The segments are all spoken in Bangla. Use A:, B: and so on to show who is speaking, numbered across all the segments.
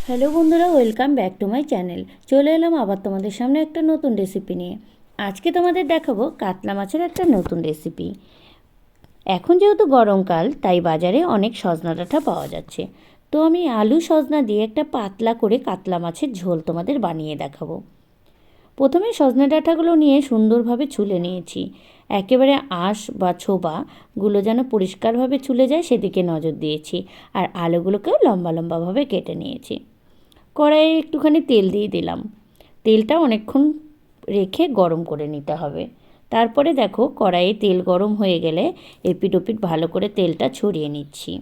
A: হ্যালো বন্ধুরা, welcome back to my channel. চলে এলাম আবার তোমাদের সামনে একটা নতুন রেসিপি নিয়ে। আজকে তোমাদের দেখাবো কাতলা মাছের একটা নতুন রেসিপি। এখন যেহেতু গরমকাল, তাই বাজারে অনেক সজনা ডাঁটা পাওয়া যাচ্ছে। তো আমি আলু সজনা দিয়ে একটা পাতলা করে কাতলা মাছের ঝোল তোমাদের বানিয়ে দেখাবো। প্রথমে সজনে ডাঁটাগুলো নিয়ে সুন্দরভাবে ছুলে নিয়েছি। একেবারে আঁশ বা ছোবাগুলো যেন পরিষ্কারভাবে ছুলে যায় সেদিকে নজর দিয়েছি। আর আলুগুলোকেও লম্বা লম্বাভাবে কেটে নিয়েছি। কড়াইয়ে একটুখানি তেল দিয়ে দিলাম। তেলটা অনেকক্ষণ রেখে গরম করে নিতে হবে। তারপরে দেখো, কড়াইয়ে তেল গরম হয়ে গেলে এপিট ওপিট ভালো করে তেলটা ছড়িয়ে নিচ্ছি।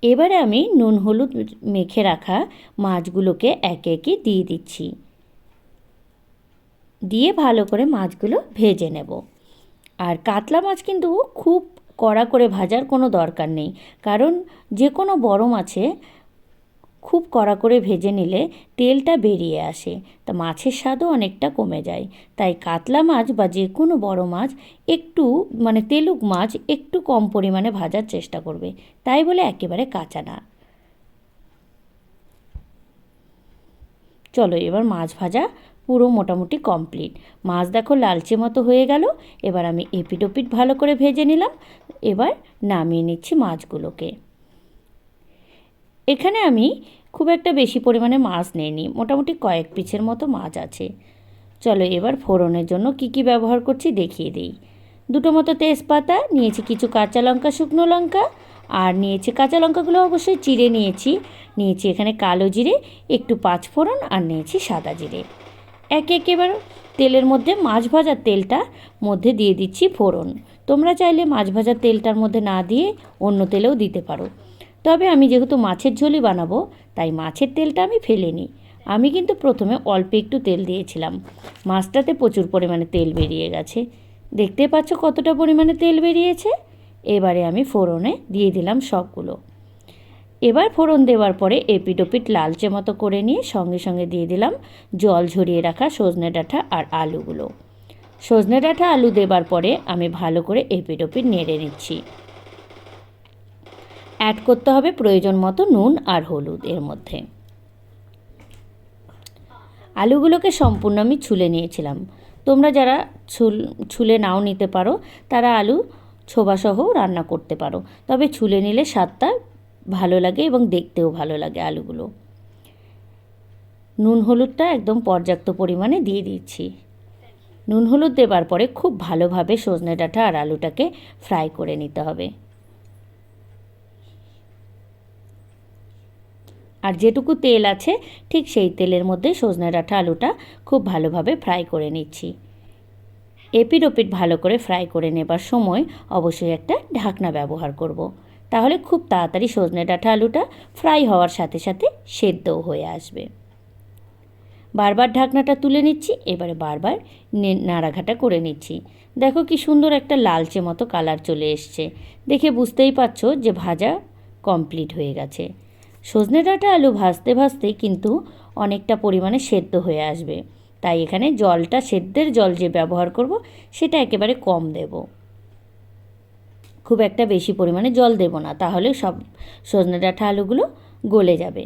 A: এবারে আমি নুন হলুদ মেখে রাখা মাছগুলোকে একে একে দিয়ে দিচ্ছি। দিয়ে ভালো করে মাছগুলো ভেজে নেব। আর কাতলা মাছ কিন্তু খুব কড়া করে ভাজার কোনো দরকার নেই, কারণ যে কোনো বড় মাছে খুব কড়া করে ভেজে নিলে তেলটা বেরিয়ে আসে, তা মাছের স্বাদও অনেকটা কমে যায়। তাই কাতলা মাছ বা যে কোনো বড় মাছ একটু তেলুক মাছ একটু কম পরিমাণে ভাজার চেষ্টা করবে, তাই বলে একেবারে কাঁচা না। চলো, এবার মাছ ভাজা পুরো মোটামুটি কমপ্লিট। মাছ দেখো লালচে মতো হয়ে গেল। এবার আমি এপিট ওপিট ভালো করে ভেজে নিলাম। এবার নামিয়ে নিচ্ছি মাছগুলোকে। এখানে আমি খুব একটা বেশি পরিমাণে মাছ নিইনি, মোটামুটি কয়েক পিসের মতো মাছ আছে। চলো, এবার ফোড়নের জন্য কি কি ব্যবহার করছি দেখিয়ে দিই। দুটো মতো তেজপাতা নিয়েছি, কিছু কাঁচা লঙ্কা, শুকনো লঙ্কা, আর নিয়েছি কাঁচা লঙ্কাগুলো অবশ্যই চিড়ে নিয়েছি। নিয়েছি এখানে কালো জিরে, একটু পাঁচফোড়ন, আর নিয়েছি সাদা জিরে। একে একে এবার তেলের মধ্যে মাছ ভাজার তেলটা মধ্যে দিয়ে দিচ্ছি ফোড়ন। তোমরা চাইলে মাছ ভাজার তেলটার মধ্যে না দিয়ে অন্য তেলেও দিতে পারো, তবে আমি যেহেতু মাছের ঝোলই বানাবো তাই মাছের তেলটা আমি ফেলিনি। আমি কিন্তু প্রথমে অল্প একটু তেল দিয়েছিলাম। মাছটাতে প্রচুর পরিমাণে তেল বেরিয়ে গেছে, দেখতে পাচ্ছ কতটা পরিমাণে তেল বেরিয়েছে। এবারে আমি ফোড়নে দিয়ে দিলাম সবগুলো। এবার ফোড়ন দেওয়ার পরে এপিট ওপিট লালচে মতো করে নিয়ে সঙ্গে সঙ্গে দিয়ে দিলাম জল ঝরিয়ে রাখা সজনে ডাঁটা আর আলুগুলো। সজনে ডাঁটা আলু দেবার পরে আমি ভালো করে এপিট ওপিট নেড়ে নিচ্ছি। অ্যাড করতে হবে প্রয়োজন মতো নুন আর হলুদ এর মধ্যে। আলুগুলোকে সম্পূর্ণ আমি ছুলে নিয়েছিলাম। তোমরা যারা ছুলে নাও নিতে পারো, তারা আলু ছোবাসহ রান্না করতে পারো, তবে ছুলে নিলে স্বাদটা ভালো লাগে এবং দেখতেও ভালো লাগে আলুগুলো। নুন হলুদটা একদম পর্যাপ্ত পরিমাণে দিয়ে দিচ্ছি। নুন হলুদ দেবার পরে খুব ভালোভাবে সজনে ডাঁটা আর আলুটাকে ফ্রাই করে নিতে হবে। আর যেটুকু তেল আছে ঠিক সেই তেলের মধ্যে সজনে ডাঁটা আলুটা খুব ভালোভাবে ফ্রাই করে নিচ্ছি। এপিট ওপিট ভালো করে ফ্রাই করে নেবার সময় অবশ্যই একটা ঢাকনা ব্যবহার করব, তাহলে খুব তাড়াতাড়ি সজনে ডাঁটা আলুটা ফ্রাই হওয়ার সাথে সাথে সেদ্ধও হয়ে আসবে। বারবার ঢাকনাটা তুলে নিচ্ছি, এবারে বারবার নাড়াঘাটা করে নিচ্ছি। দেখো কি সুন্দর একটা লালচে মতো কালার চলে এসছে, দেখে বুঝতেই পারছো যে ভাজা কমপ্লিট হয়ে গেছে। সজনে ডাঁটা আলু ভাজতে ভাজতেই কিন্তু অনেকটা পরিমাণে সেদ্ধ হয়ে আসবে, তাই এখানে জলটা, সেদ্ধের জল যে ব্যবহার করব সেটা একেবারে কম দেব, খুব একটা বেশি পরিমাণে জল দেব না, তাহলে সব সজনে ডাঁটা আলুগুলো গলে যাবে।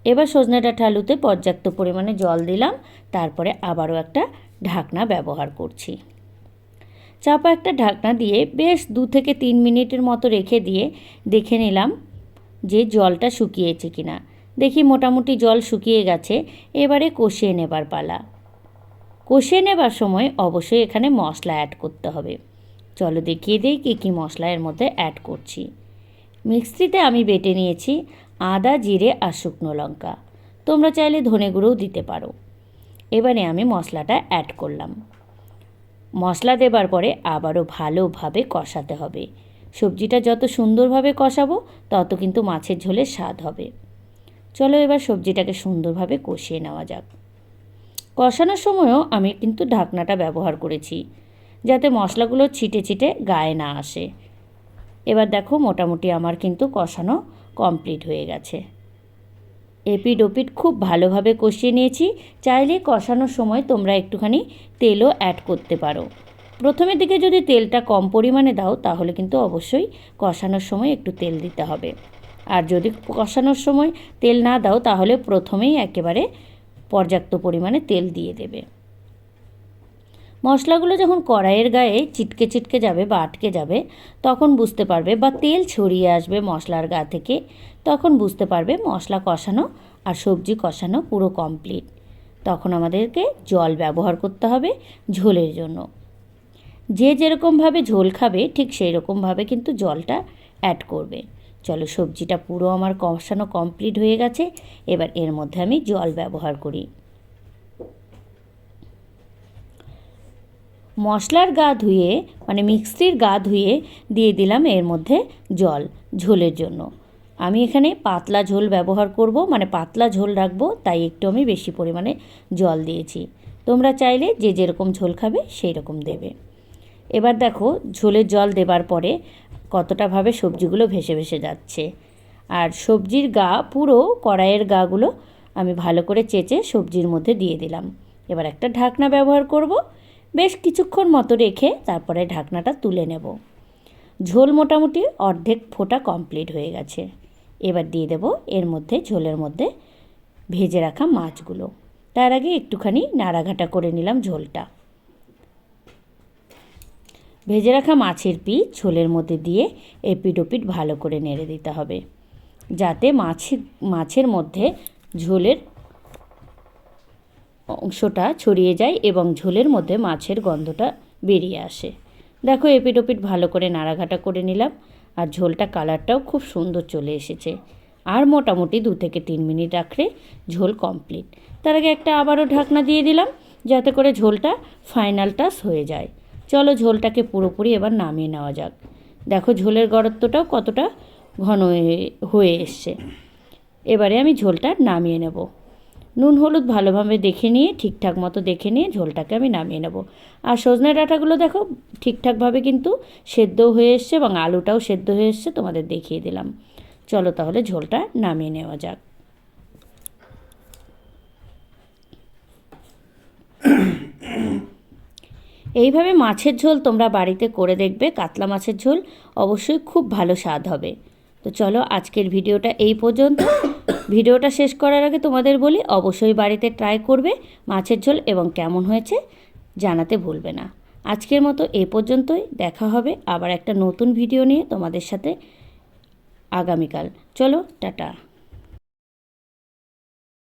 A: এবার সজনে ডাঁটা আলুতে পর্যাপ্ত পরিমাণে জল দিলাম, তারপরে আবারও একটা ঢাকনা ব্যবহার করছি। চাপা একটা ঢাকনা দিয়ে বেশ 2 থেকে 3 মিনিটের মতো রেখে দিয়ে দেখে নিলাম যে জলটা শুকিয়েছে কিনা। দেখি মোটামুটি জল শুকিয়ে গেছে। এবারে কষিয়ে নেবার পালা। কষিয়ে নেবার সময় অবশ্যই এখানে মশলা অ্যাড করতে হবে। চলো দেখিয়ে দিই কী কী মশলা এর মধ্যে অ্যাড করছি। মিক্সিতে আমি বেটে নিয়েছি আদা, জিরে আর শুকনো লঙ্কা। তোমরা চাইলে ধনে গুঁড়োও দিতে পারো। এবারে আমি মশলাটা অ্যাড করলাম। মশলা দেবার পরে আবারও ভালোভাবে কষাতে হবে। সবজিটা যত সুন্দরভাবে কষাবো তত কিন্তু মাছের ঝোলের স্বাদ হবে। চলো, এবার সবজিটাকে সুন্দরভাবে কষিয়ে নেওয়া যাক। কষানোর সময়ও আমি কিন্তু ঢাকনাটা ব্যবহার করেছি, যাতে মশলাগুলো ছিটে ছিটে গায়ে না আসে। এবার দেখো মোটামুটি আমার কিন্তু কষানো কমপ্লিট হয়ে গেছে। এপিট ওপিট খুব ভালোভাবে কষিয়ে নিয়েছি। চাইলে কষানোর সময় তোমরা একটুখানি তেলও অ্যাড করতে পারো। প্রথমের দিকে যদি তেলটা কম পরিমাণে দাও তাহলে কিন্তু অবশ্যই কষানোর সময় একটু তেল দিতে হবে। আর যদি কষানোর সময় তেল না দাও তাহলে প্রথমেই একেবারে পর্যাপ্ত পরিমাণে তেল দিয়ে দেবে। মশলাগুলো যখন কড়াইয়ের গায়ে চিটকে চিটকে যাবে বা আটকে যাবে তখন বুঝতে পারবে, বা তেল ছড়িয়ে আসবে মশলার গা থেকে, তখন বুঝতে পারবে মশলা কষানো আর সবজি কষানো পুরো কমপ্লিট। তখন আমাদেরকে জল ব্যবহার করতে হবে ঝোলের জন্য। যে যেরকমভাবে ঝোল খাবে ঠিক সেই রকমভাবে কিন্তু জলটা অ্যাড করবে। চলো, সবজিটা পুরো আমার কষানো কমপ্লিট হয়ে গেছে। এবার এর মধ্যে আমি জল ব্যবহার করি। মশলার গা ধুয়ে মানে মিক্সির গা ধুয়ে দিয়ে দিলাম এর মধ্যে জল ঝোলের জন্য। আমি এখানে পাতলা ঝোল ব্যবহার করব, মানে পাতলা ঝোল রাখবো, তাই একটু আমি বেশি পরিমাণে জল দিয়েছি। তোমরা চাইলে যে যেরকম ঝোল খাবে সেই রকম দেবে। এবার দেখো ঝোলের জল দেবার পরে কতটাভাবে সবজিগুলো ভেসে ভেসে যাচ্ছে। আর সবজির গা পুরো কড়াইয়ের গাগুলো আমি ভালো করে চেঁচে সবজির মধ্যে দিয়ে দিলাম। এবার একটা ঢাকনা ব্যবহার করব, বেশ কিছুক্ষণ মতো রেখে তারপরে ঢাকনাটা তুলে নেব। ঝোল মোটামুটি অর্ধেক ফোটা কমপ্লিট হয়ে গেছে। এবার দিয়ে দেব এর মধ্যে ঝোলের মধ্যে ভেজে রাখা মাছগুলো। তার আগে একটুখানি নাড়াঘাটা করে নিলাম ঝোলটা। ভেজে রাখা মাছের পিস ঝোলের মধ্যে দিয়ে এপিট ওপিট ভালো করে নেড়ে দিতে হবে, যাতে মাছের মধ্যে ঝোলের অংশটা ছড়িয়ে যায় এবং ঝোলের মধ্যে মাছের গন্ধটা বেরিয়ে আসে। দেখো এপিট ওপিট ভালো করে নাড়াঘাটা করে নিলাম, আর ঝোলটা কালারটাও খুব সুন্দর চলে এসেছে। আর মোটামুটি 2 থেকে 3 মিনিট রাখলে ঝোল কমপ্লিট। তার আগে একটা আবারও ঢাকনা দিয়ে দিলাম, যাতে করে ঝোলটা ফাইনাল টাচ হয়ে যায়। চলো ঝোলটাকে পুরোপুরি এবার নামিয়ে নেওয়া যাক। দেখো ঝোলের ঘনত্বটাও কতটা ঘন হয়ে এসছে। এবারে আমি ঝোলটা নামিয়ে নেব। নুন হলুদ ভালোভাবে দেখে নিয়ে, ঠিকঠাক মতো দেখে নিয়ে ঝোলটাকে আমি নামিয়ে নেব। আর সজনে ডাঁটাগুলো দেখো ঠিকঠাকভাবে কিন্তু সেদ্ধও হয়ে এসছে এবং আলুটাও সেদ্ধ হয়ে এসছে, তোমাদের দেখিয়ে দিলাম। চলো তাহলে ঝোলটা নামিয়ে নেওয়া যাক। এইভাবে মাছের ঝোল তোমরা বাড়িতে করে দেখবে, কাতলা মাছের ঝোল অবশ্যই খুব ভালো স্বাদ হবে। তো চলো আজকের ভিডিওটা এই পর্যন্ত। ভিডিওটা শেষ করার আগে তোমাদের বলি, অবশ্যই বাড়িতে ট্রাই করবে মাছের ঝোল এবং কেমন হয়েছে জানাতে ভুলবে না। আজকের মতো এই পর্যন্তই, দেখা হবে আবার একটা নতুন ভিডিও নিয়ে তোমাদের সাথে আগামীকাল। চলো টাটা।